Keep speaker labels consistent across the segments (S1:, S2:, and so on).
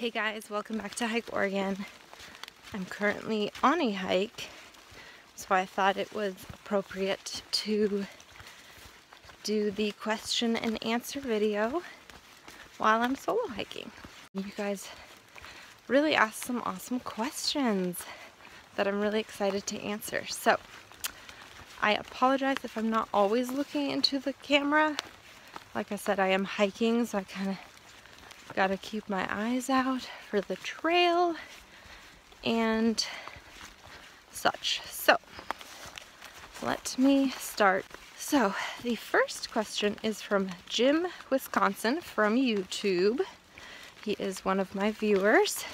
S1: Hey guys, welcome back to Hike Oregon. I'm currently on a hike, so I thought it was appropriate to do the question and answer video while I'm solo hiking. You guys really asked some awesome questions that I'm really excited to answer. So I apologize if I'm not always looking into the camera. Like I said, I am hiking, so I kind of gotta keep my eyes out for the trail and such. So let me start. So the first question is from Jim Wisconsin from YouTube. He is one of my viewers,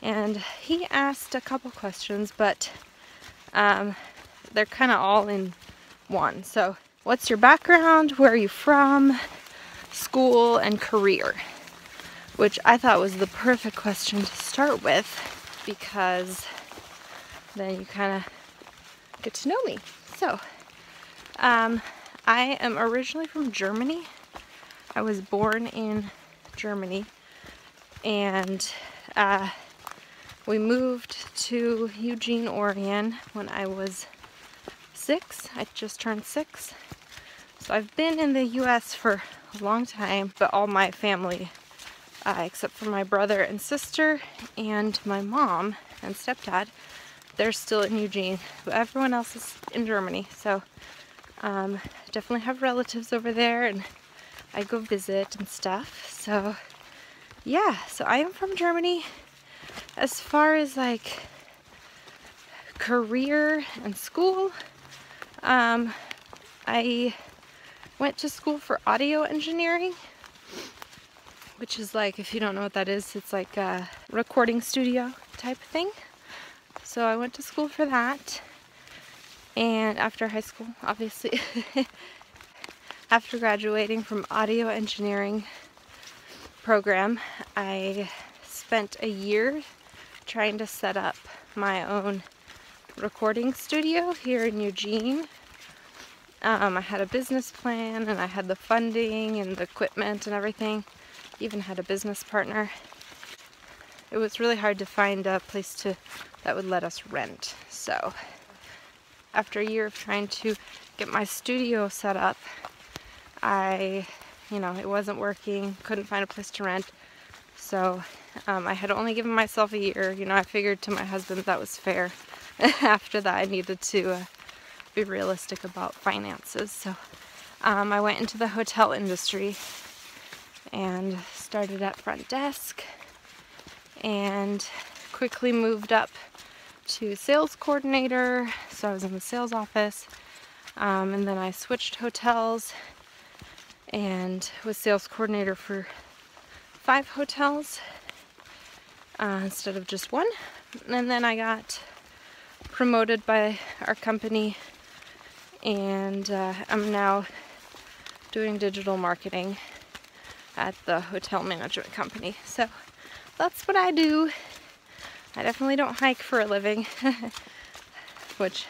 S1: and he asked a couple questions, but they're kind of all in one. So what's your background, where are you from, school, and career? Which I thought was the perfect question to start with, because then you kind of get to know me. So, I am originally from Germany. I was born in Germany, and we moved to Eugene, Oregon when I was 6. I just turned 6. So I've been in the US for a long time, but all my family, except for my brother and sister and my mom and stepdad, they're still in Eugene, but everyone else is in Germany. So definitely have relatives over there, and I go visit and stuff. So yeah, so I am from Germany. As far as like career and school, I went to school for audio engineering, which is like, if you don't know what that is, it's like a recording studio type thing. So I went to school for that, and after high school, obviously, after graduating from audio engineering program, I spent a year trying to set up my own recording studio here in Eugene. I had a business plan, and I had the funding and the equipment and everything. Even had a business partner. It was really hard to find a place that would let us rent. So after a year of trying to get my studio set up, it wasn't working, couldn't find a place to rent. So I had only given myself a year. I figured to my husband that was fair. After that, I needed to be realistic about finances. So I went into the hotel industry and started at front desk, and quickly moved up to sales coordinator. So I was in the sales office, and then I switched hotels and was sales coordinator for 5 hotels instead of just 1. And then I got promoted by our company, and I'm now doing digital marketing at the hotel management company. So that's what I do. I definitely don't hike for a living, which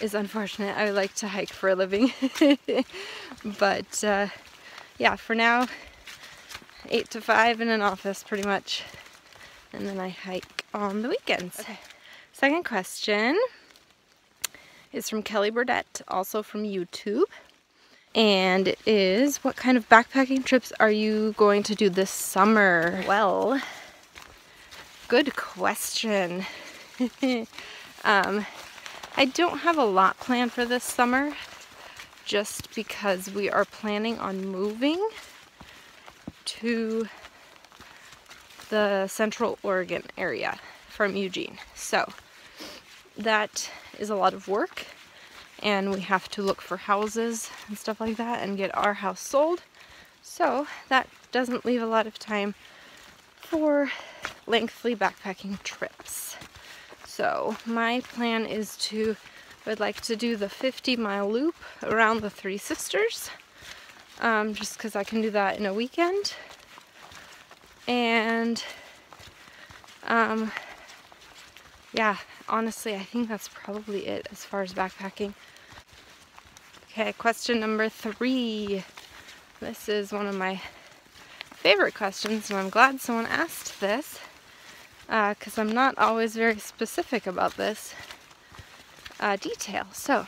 S1: is unfortunate. I like to hike for a living. But yeah, for now, 8 to 5 in an office pretty much, and then I hike on the weekends. Okay. Second question is from Kelly Burdett, also from YouTube. And it is, what kind of backpacking trips are you going to do this summer? Well, good question. I don't have a lot planned for this summer, just because we are planning on moving to the Central Oregon area from Eugene. So that is a lot of work, and we have to look for houses and stuff like that and get our house sold. So that doesn't leave a lot of time for lengthy backpacking trips. So my plan is I would like to do the 50-mile loop around the Three Sisters, just because I can do that in a weekend. And yeah, honestly, I think that's probably it as far as backpacking. Okay, question number 3. This is one of my favorite questions, and I'm glad someone asked this, because I'm not always very specific about this detail. So,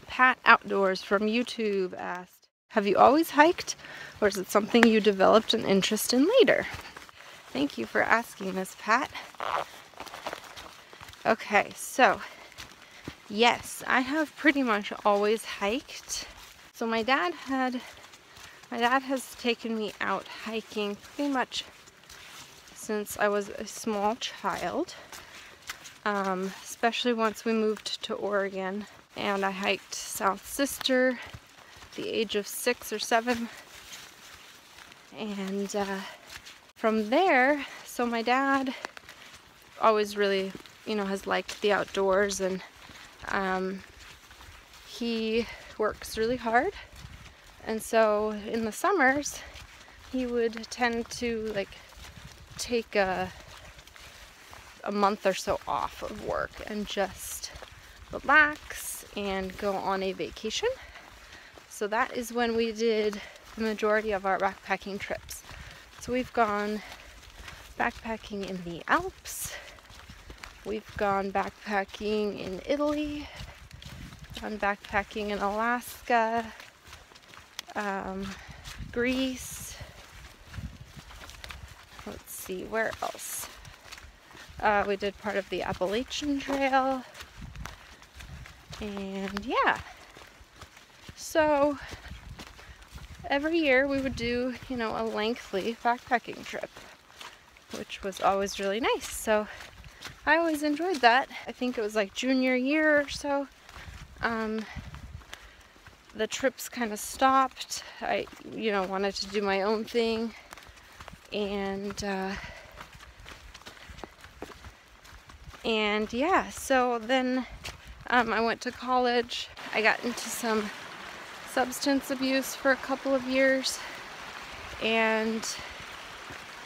S1: Pat Outdoors from YouTube asked, have you always hiked, or is it something you developed an interest in later? Thank you for asking this, Pat. Okay, so yes, I have pretty much always hiked. So my dad has taken me out hiking pretty much since I was a small child, especially once we moved to Oregon, and I hiked South Sister at the age of 6 or 7, and from there, so my dad always really, has liked the outdoors, and he works really hard, and so in the summers he would tend to take a month or so off of work and just relax and go on a vacation. So that is when we did the majority of our backpacking trips. So we've gone backpacking in the Alps, we've gone backpacking in Italy, gone backpacking in Alaska, Greece, let's see, where else? We did part of the Appalachian Trail, and yeah, so every year we would do, a lengthy backpacking trip, which was always really nice. So I always enjoyed that. I think it was like junior year or so. The trips kind of stopped. I, wanted to do my own thing, and yeah, so then I went to college. I got into some substance abuse for a couple of years and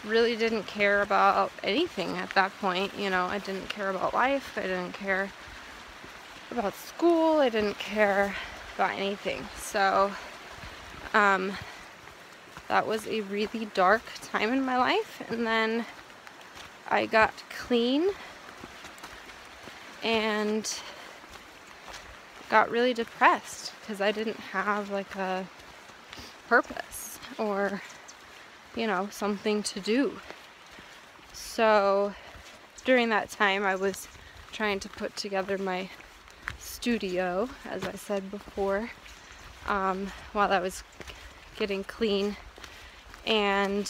S1: really didn't care about anything at that point. I didn't care about life, I didn't care about school, I didn't care about anything. So that was a really dark time in my life, and then I got clean and got really depressed because I didn't have a purpose or something to do. So during that time I was trying to put together my studio, as I said before, while I was getting clean, and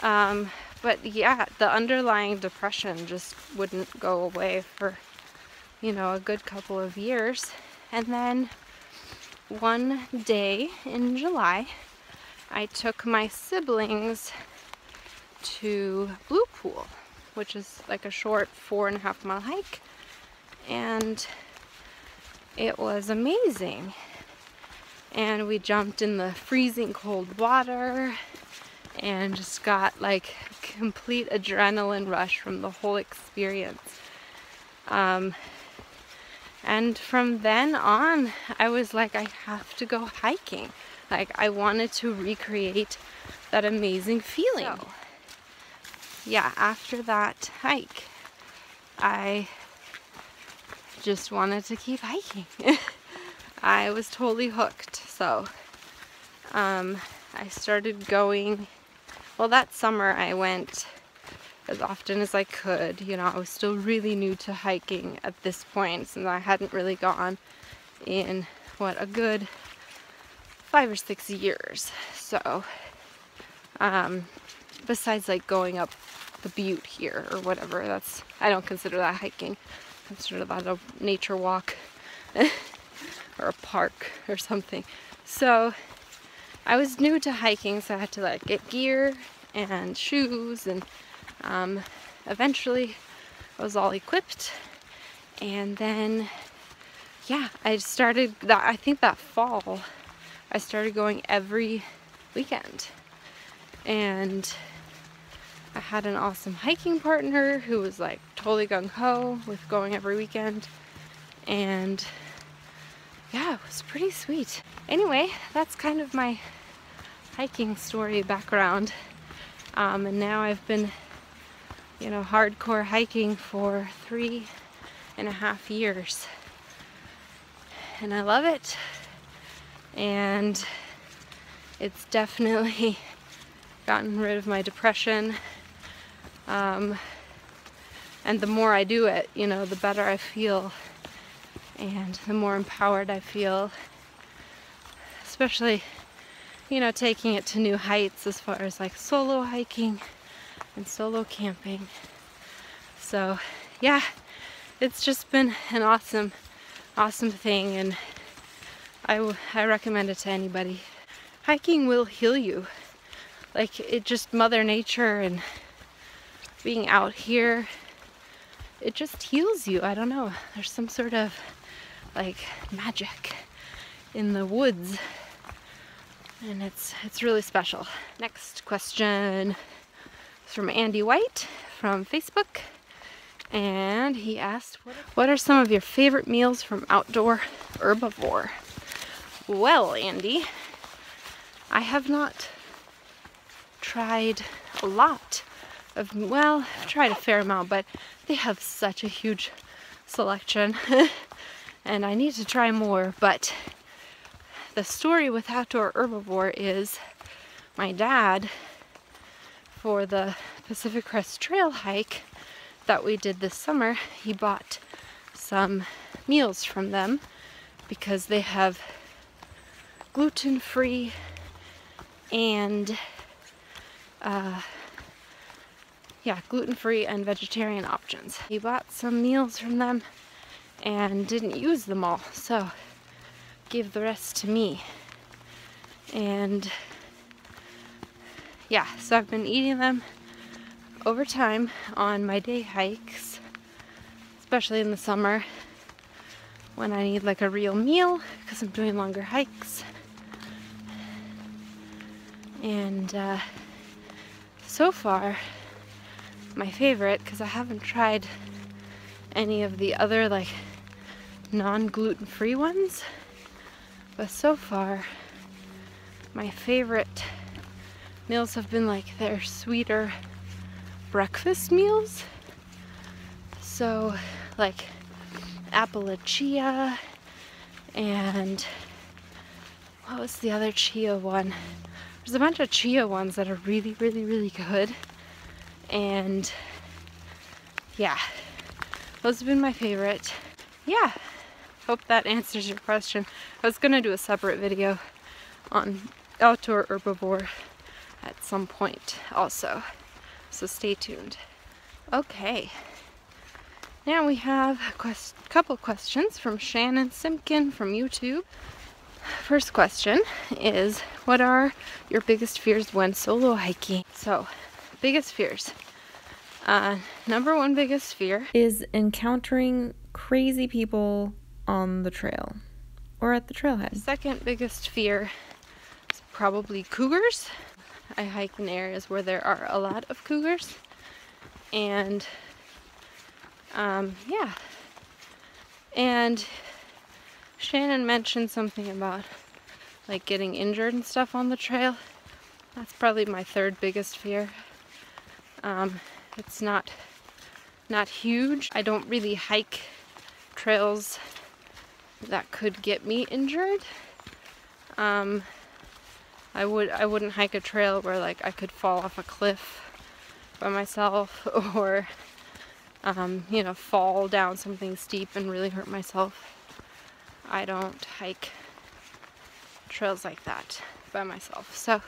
S1: but yeah, the underlying depression just wouldn't go away for a good couple of years. And then one day in July, I took my siblings to Blue Pool, which is like a short 4.5 mile hike, and it was amazing. And we jumped in the freezing cold water and just got complete adrenaline rush from the whole experience. And from then on, I was like, I have to go hiking. I wanted to recreate that amazing feeling. So, yeah, after that hike, I just wanted to keep hiking. I was totally hooked. So I started going, well, that summer I went as often as I could. I was still really new to hiking at this point, since I hadn't really gone in, a good 5 or 6 years. So, besides going up the butte here or whatever, I don't consider that hiking. I consider that a nature walk or a park or something. So, I was new to hiking, so I had to get gear and shoes, and eventually I was all equipped. And then yeah, I started that, I think that fall I started going every weekend, and I had an awesome hiking partner who was totally gung-ho with going every weekend, and yeah, it was pretty sweet. Anyway, that's kind of my hiking story background. And now I've been, you know, hardcore hiking for 3.5 years. And I love it. And it's definitely gotten rid of my depression. And the more I do it, you know, the better I feel. And the more empowered I feel. Especially, you know, taking it to new heights as far as like solo hiking and solo camping. So yeah, it's just been an awesome thing, and I recommend it to anybody. Hiking will heal you. Like, it just, Mother Nature and being out here, it just heals you. I don't know, there's some sort of like magic in the woods. And it's really special. Next question is from Andy White from Facebook. And he asked, what are some of your favorite meals from Outdoor Herbivore? Well, Andy, I have not tried a lot of, well, I've tried a fair amount, but they have such a huge selection. And I need to try more, but the story with Outdoor Herbivore is my dad, for the Pacific Crest Trail hike that we did this summer, he bought some meals from them because they have gluten-free and gluten-free and vegetarian options. He bought some meals from them and didn't use them all, so gave the rest to me. And yeah, so I've been eating them over time on my day hikes, especially in the summer when I need like a real meal because I'm doing longer hikes. And so far, my favorite, because I haven't tried any of the other like non-gluten-free ones, but so far, my favorite meals have been like their sweeter breakfast meals. So, like apple chia, and what was the other chia one? There's a bunch of chia ones that are really, really, really good. And yeah, those have been my favorite. Yeah. Hope that answers your question. I was gonna do a separate video on Outdoor Herbivore at some point also, so stay tuned. Okay, now we have a couple questions from Shannon Simpkin from YouTube. First question is, what are your biggest fears when solo hiking? So, biggest fears. Number one biggest fear
S2: is encountering crazy people on the trail or at the trailhead.
S1: Second biggest fear is probably cougars. I hike in areas where there are a lot of cougars, and yeah. And Shannon mentioned something about like getting injured and stuff on the trail. That's probably my third biggest fear. It's not huge. I don't really hike trails that could get me injured. I wouldn't hike a trail where like I could fall off a cliff by myself, or you know, fall down something steep and really hurt myself. I don't hike trails like that by myself. So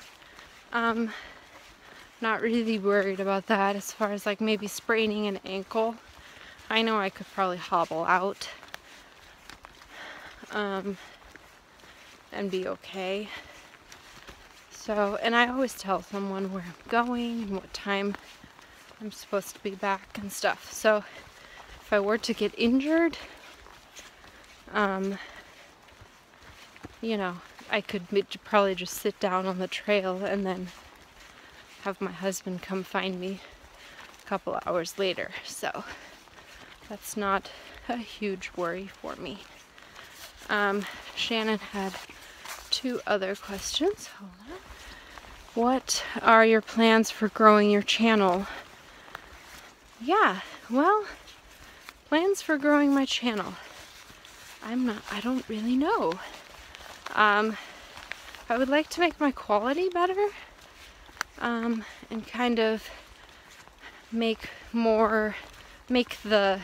S1: not really worried about that. As far as like maybe spraining an ankle, I know I could probably hobble out and be okay. So, and I always tell someone where I'm going and what time I'm supposed to be back and stuff. So if I were to get injured, you know, I could probably just sit down on the trail and then have my husband come find me a couple hours later. So that's not a huge worry for me. Shannon had two other questions. Hold on. What are your plans for growing your channel? Yeah, well, plans for growing my channel. I don't really know. I would like to make my quality better, and kind of make the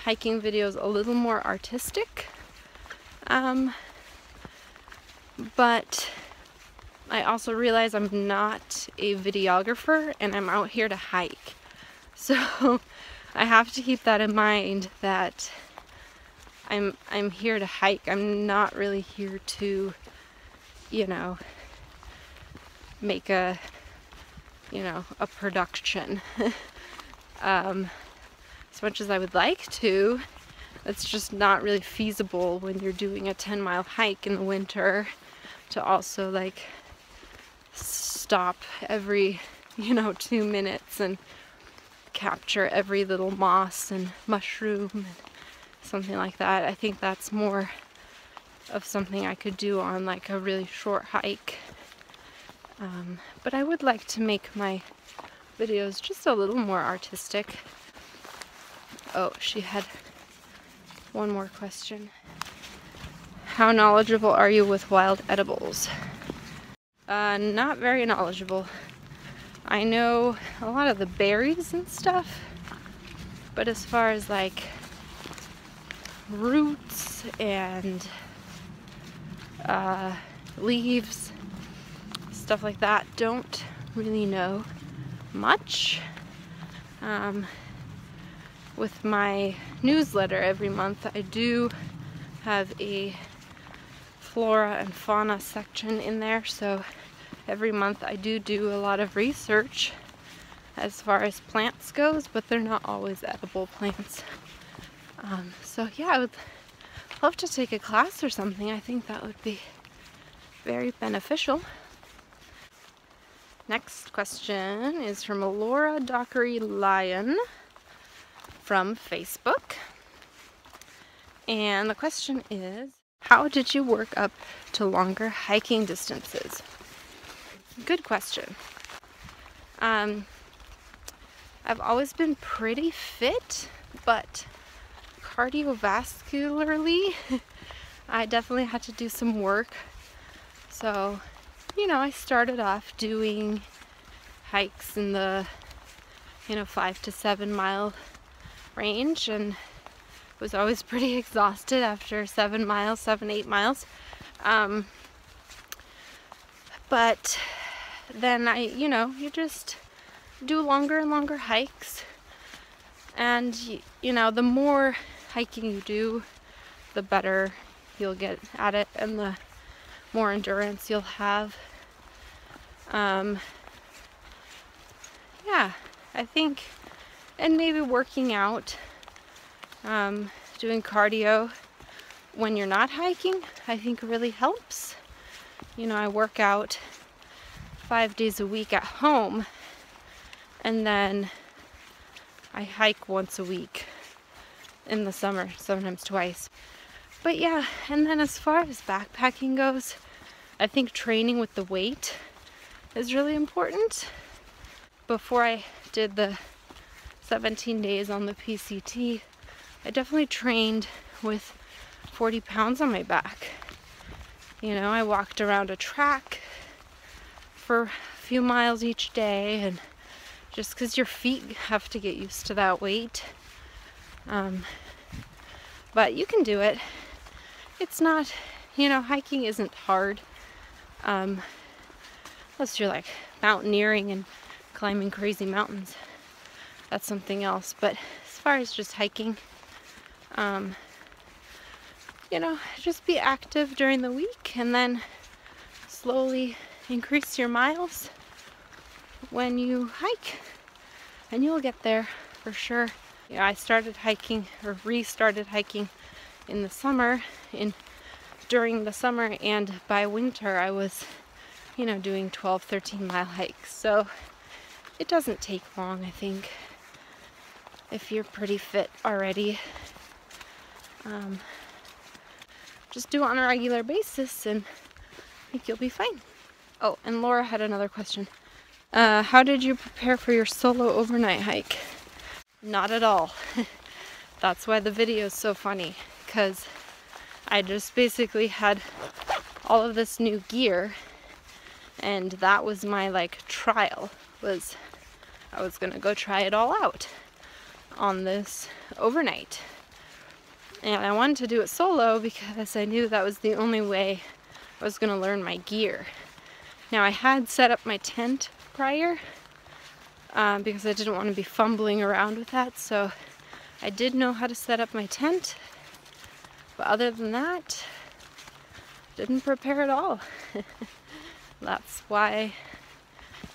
S1: hiking videos a little more artistic. But I also realize I'm not a videographer and I'm out here to hike. So I have to keep that in mind, that I'm here to hike. I'm not really here to, you know, make a production. As much as I would like to, it's just not really feasible when you're doing a 10-mile hike in the winter to also like stop every 2 minutes and capture every little moss and mushroom and something like that. I think that's more of something I could do on like a really short hike. But I would like to make my videos just a little more artistic. Oh, she had one more question. How knowledgeable are you with wild edibles? Not very knowledgeable. I know a lot of the berries and stuff, but as far as like roots and leaves, stuff like that, don't really know much. With my newsletter every month, I do have a flora and fauna section in there, so every month I do a lot of research as far as plants goes, but they're not always edible plants. So yeah, I would love to take a class or something. I think that would be very beneficial. Next question is from Laura Dockery Lyon from Facebook. And the question is, how did you work up to longer hiking distances? Good question. I've always been pretty fit, but cardiovascularly, I definitely had to do some work. So, I started off doing hikes in the, 5 to 7 mile range, and was always pretty exhausted after 7, 8 miles. But then you just do longer and longer hikes, and the more hiking you do, the better you'll get at it, and the more endurance you'll have. Yeah, I think, and maybe working out, doing cardio when you're not hiking, I think really helps. I work out 5 days a week at home, and then I hike once a week in the summer, sometimes twice. But yeah, and then as far as backpacking goes, I think training with the weight is really important. Before I did the 17 days on the PCT, I definitely trained with 40 pounds on my back. I walked around a track for a few miles each day, and just because your feet have to get used to that weight. But you can do it. It's not, hiking isn't hard. Unless you're like mountaineering and climbing crazy mountains. That's something else. But as far as just hiking, just be active during the week, and then slowly increase your miles when you hike, and you'll get there for sure. I started hiking, or restarted hiking, in the summer, during the summer, and by winter I was doing 12, 13 mile hikes. So it doesn't take long, I think, if you're pretty fit already. Just do it on a regular basis, and I think you'll be fine. Oh, and Laura had another question. How did you prepare for your solo overnight hike? Not at all. That's why the video is so funny, because I just basically had all of this new gear, and that was my like trial. I was gonna go try it all out on this overnight. And I wanted to do it solo because I knew that was the only way I was gonna learn my gear. Now I had set up my tent prior because I didn't want to be fumbling around with that, so I did know how to set up my tent, but other than that, didn't prepare at all. That's why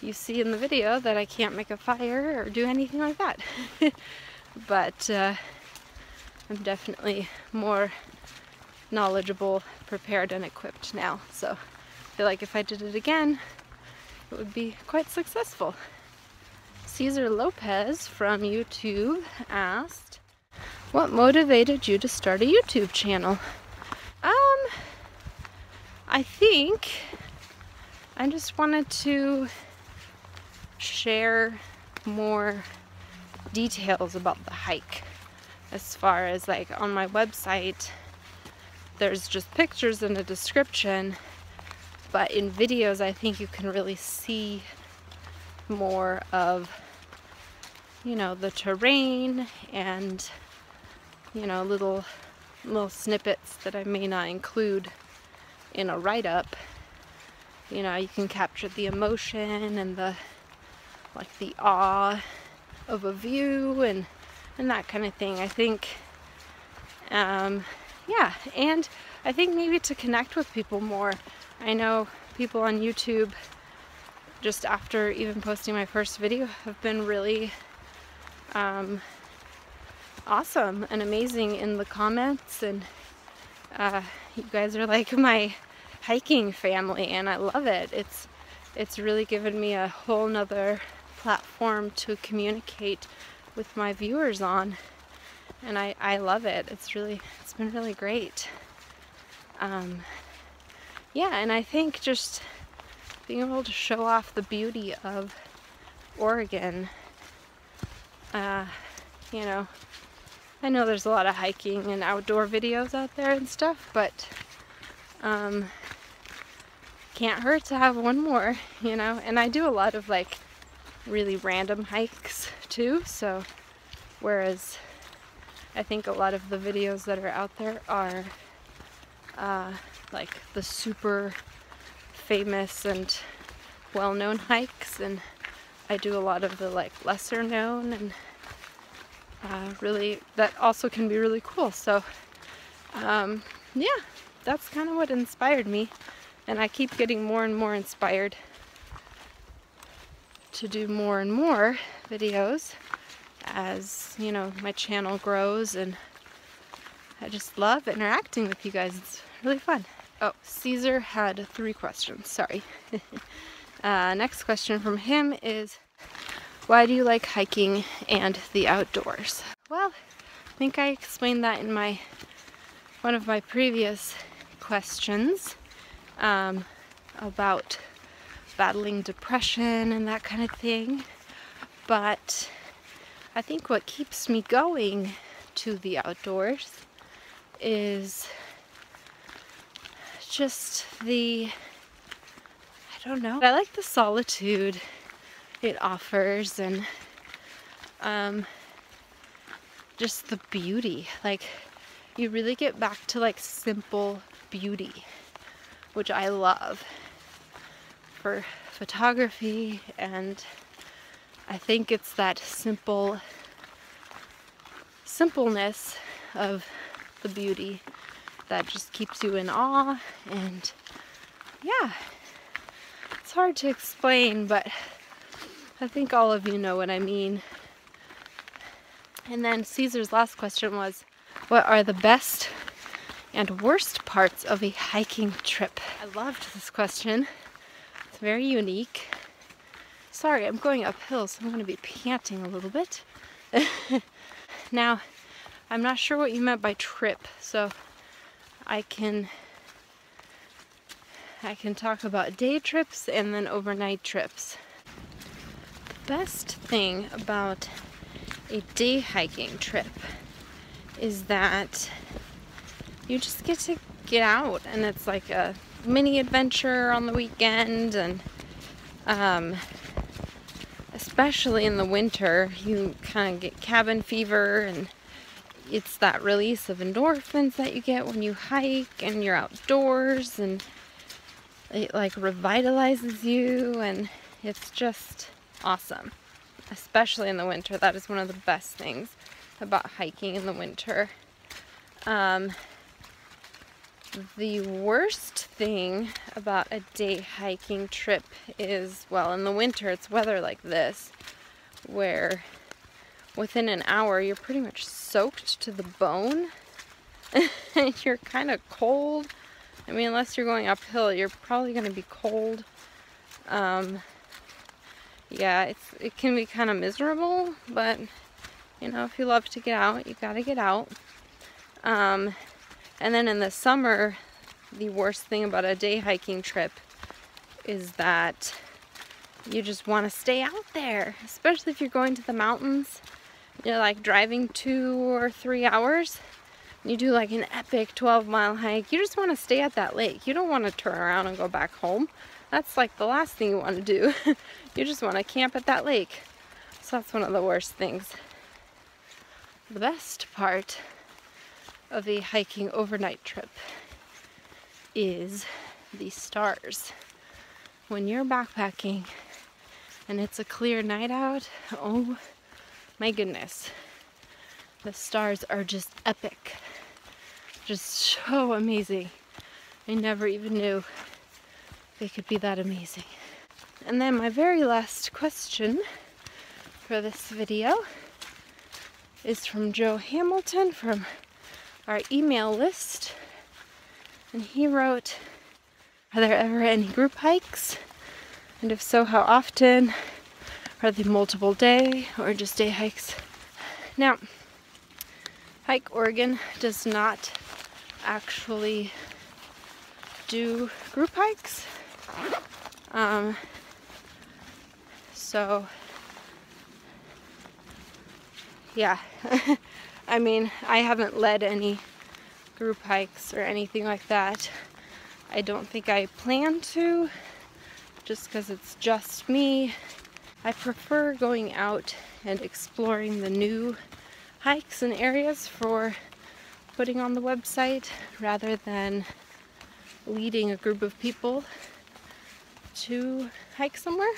S1: you see in the video that I can't make a fire or do anything like that. But I'm definitely more knowledgeable, prepared, and equipped now, so I feel like if I did it again, it would be quite successful. Cesar Lopez from YouTube asked, what motivated you to start a YouTube channel? I think I just wanted to share more details about the hike. As far as like on my website, there's just pictures and a description, but in videos I think you can really see more of, you know, the terrain and, you know, little snippets that I may not include in a write-up. You know, you can capture the emotion and the awe of a view and that kind of thing. I think yeah, and I think maybe to connect with people more. I know people on YouTube, just after even posting my first video, have been really awesome and amazing in the comments, and you guys are like my hiking family, and I love it. It's really given me a whole nother platform to communicate with my viewers on, and I love it. It's been really great. Yeah, and I think just being able to show off the beauty of Oregon, you know, I know there's a lot of hiking and outdoor videos out there and stuff, but can't hurt to have one more, you know. And I do a lot of like really random hikes too, so whereas I think a lot of the videos that are out there are like the super famous and well-known hikes, and I do a lot of the like lesser known and really that also can be really cool. So yeah, that's kind of what inspired me, and I keep getting more and more inspired to do more and more videos as, you know, my channel grows, and I just love interacting with you guys. It's really fun. Oh, Caesar had 3 questions, sorry. Next question from him is, why do you like hiking and the outdoors? Well, I think I explained that in one of my previous questions about battling depression and that kind of thing. But I think what keeps me going to the outdoors is just I don't know. I like the solitude it offers, and just the beauty. Like, you really get back to like simple beauty, which I love for photography, and I think it's that simpleness of the beauty that just keeps you in awe. And yeah, it's hard to explain, but I think all of you know what I mean. And then Caesar's last question was, what are the best and worst parts of a hiking trip? I loved this question. It's very unique. Sorry, I'm going uphill, so I'm going to be panting a little bit. Now, I'm not sure what you meant by trip, so I can I can talk about day trips and then overnight trips. The best thing about a day hiking trip is that you just get to get out, and it's like a mini adventure on the weekend, and especially in the winter you kind of get cabin fever, and it's that release of endorphins that you get when you hike and you're outdoors, and it like revitalizes you, and it's just awesome. Especially in the winter, that is one of the best things about hiking in the winter. The worst thing about a day hiking trip is, well, in the winter it's weather like this, where within an hour you're pretty much soaked to the bone and you're kind of cold. I mean, unless you're going uphill, you're probably going to be cold. Yeah, it can be kind of miserable, but you know, if you love to get out, you gotta get out. And then in the summer, the worst thing about a day hiking trip is that you just want to stay out there, especially if you're going to the mountains. You're like driving 2 or 3 hours. You do like an epic 12-mile hike. You just want to stay at that lake. You don't want to turn around and go back home. That's like the last thing you want to do. You just want to camp at that lake. So that's one of the worst things. The best part of a hiking overnight trip is the stars. When you're backpacking and it's a clear night out, oh my goodness, the stars are just epic, just so amazing. I never even knew they could be that amazing. And then my very last question for this video is from Joe Hamilton from our email list, and he wrote, are there ever any group hikes, and if so, how often? Are they multiple day or just day hikes? Now, Hike Oregon does not actually do group hikes, so yeah. I mean, I haven't led any group hikes or anything like that. I don't think I plan to, just because it's just me. I prefer going out and exploring the new hikes and areas for putting on the website rather than leading a group of people to hike somewhere.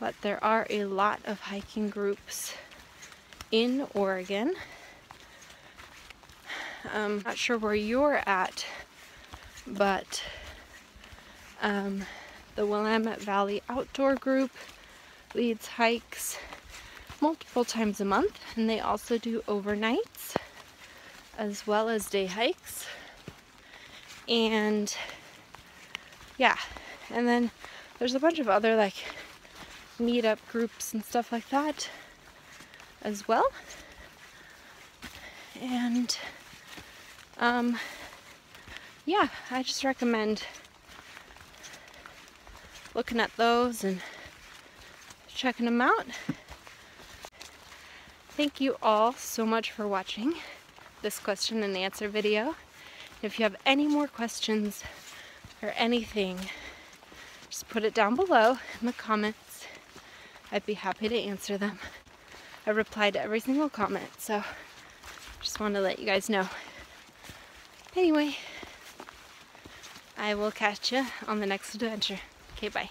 S1: But there are a lot of hiking groups in Oregon. I'm not sure where you're at, but the Willamette Valley Outdoor Group leads hikes multiple times a month, and they also do overnights as well as day hikes. And yeah, and then there's a bunch of other like meetup groups and stuff like that as well. And yeah, I just recommend looking at those and checking them out. Thank you all so much for watching this question and answer video. If you have any more questions or anything, just put it down below in the comments. I'd be happy to answer them. I reply to every single comment, so just wanted to let you guys know. Anyway, I will catch you on the next adventure. Okay, bye.